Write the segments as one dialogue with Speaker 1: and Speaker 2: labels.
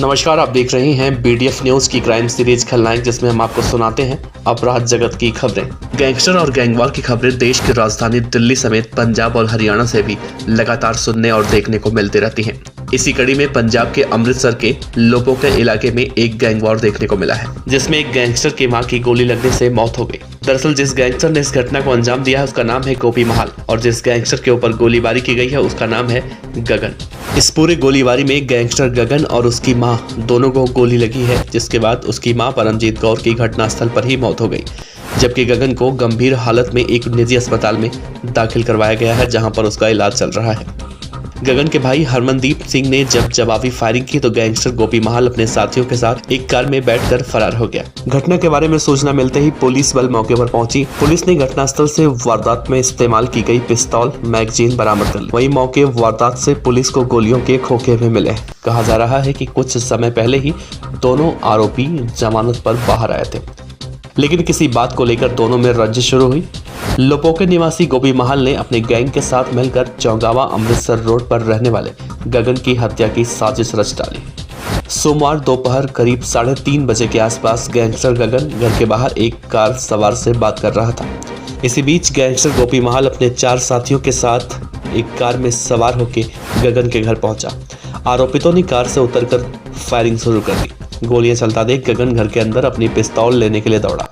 Speaker 1: नमस्कार, आप देख रहे हैं बीडीएफ न्यूज की क्राइम सीरीज खलनायक, जिसमें हम आपको सुनाते हैं अपराध जगत की खबरें। गैंगस्टर और गैंगवार की खबरें देश की राजधानी दिल्ली समेत पंजाब और हरियाणा से भी लगातार सुनने और देखने को मिलती रहती हैं। इसी कड़ी में पंजाब के अमृतसर के लोपोके इलाके में एक गैंगवार देखने को मिला है, जिसमें एक गैंगस्टर की मां की गोली लगने से मौत हो गई। दरअसल जिस गैंगस्टर ने इस घटना को अंजाम दिया है उसका नाम है गोपी महाल, और जिस गैंगस्टर के ऊपर गोलीबारी की गई है उसका नाम है गगन। इस पूरी गोलीबारी में गैंगस्टर गगन और उसकी मां दोनों को गोली लगी है, जिसके बाद उसकी मां परमजीत कौर की घटनास्थल पर ही मौत हो गई, जबकि गगन को गंभीर हालत में एक निजी अस्पताल में दाखिल करवाया गया है, जहां पर उसका इलाज चल रहा है। गगन के भाई हरमनदीप सिंह ने जब जवाबी फायरिंग की तो गैंगस्टर गोपी महाल अपने साथियों के साथ एक कार में बैठकर फरार हो गया। घटना के बारे में सूचना मिलते ही पुलिस बल मौके पर पहुंची। पुलिस ने घटनास्थल से वारदात में इस्तेमाल की गई पिस्तौल मैगजीन बरामद कर ली। वहीं मौके वारदात से पुलिस को गोलियों के खोखे भी मिले। कहा जा रहा है कि कुछ समय पहले ही दोनों आरोपी जमानत पर बाहर आए थे, लेकिन किसी बात को लेकर दोनों में रंजिश शुरू हुई। लोपोके निवासी गोपी महाल ने अपने गैंग के साथ मिलकर चौगावा अमृतसर रोड पर रहने वाले गगन की हत्या की साजिश रच डाली। सोमवार दोपहर करीब 3:30 बजे के आसपास गैंगस्टर गगन घर के बाहर एक कार सवार से बात कर रहा था। इसी बीच गैंगस्टर गोपी महाल अपने 4 साथियों के साथ एक कार में सवार होकर गगन के घर पहुंचा। आरोपितों ने कार से उतरकर फायरिंग शुरू कर दी। गोलियां चलता देख गगन घर के अंदर अपनी पिस्तौल लेने के लिए दौड़ा।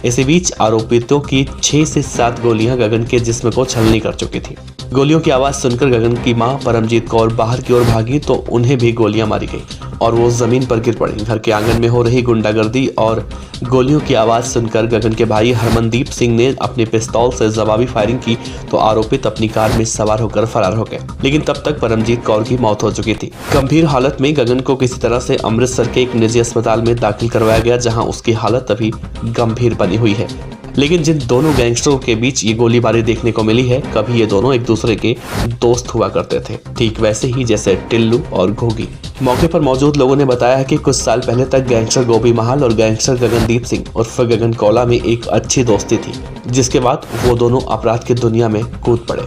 Speaker 1: इसी बीच आरोपितों की 6 से 7 गोलियां गगन के जिस्म को छलनी कर चुकी थी। गोलियों की आवाज सुनकर गगन की मां परमजीत कौर बाहर की ओर भागी तो उन्हें भी गोलियां मारी गई और वो जमीन पर गिर पड़ी। घर के आंगन में हो रही गुंडागर्दी और गोलियों की आवाज सुनकर गगन के भाई हरमनदीप सिंह ने अपनी पिस्तौल से जवाबी फायरिंग की तो आरोपित अपनी कार में सवार होकर फरार हो गए, लेकिन तब तक परमजीत कौर की मौत हो चुकी थी। गंभीर हालत में गगन को किसी तरह से अमृतसर के एक निजी अस्पताल में दाखिल करवाया गया, जहां उसकी हालत अभी गंभीर बनी हुई है। लेकिन जिन दोनों गैंगस्टरों के बीच ये गोलीबारी देखने को मिली है, कभी ये दोनों एक दूसरे के दोस्त हुआ करते थे, ठीक वैसे ही जैसे टिल्लू और घोगी। मौके पर मौजूद लोगों ने बताया है कि कुछ साल पहले तक गैंगस्टर गोपी महाल और गैंगस्टर गगनदीप सिंह उर्फ गगन कौला में एक अच्छी दोस्ती थी, जिसके बाद वो दोनों अपराध की दुनिया में कूद पड़े।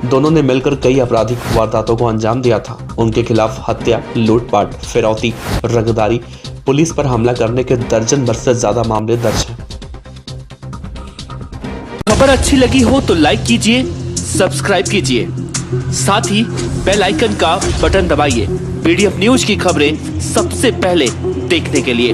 Speaker 1: दोनों ने मिलकर कई आपराधिक वारदातों को अंजाम दिया था। उनके खिलाफ हत्या, लूटपाट, फिरौती, रंगदारी, पुलिस पर हमला करने के दर्जन भर से ज्यादा मामले दर्ज हैं।
Speaker 2: खबर अच्छी लगी हो तो लाइक कीजिए, सब्सक्राइब कीजिए, साथ ही बेल आइकन का बटन दबाइए। बीडीएफ न्यूज की खबरें सबसे पहले देखने के लिए।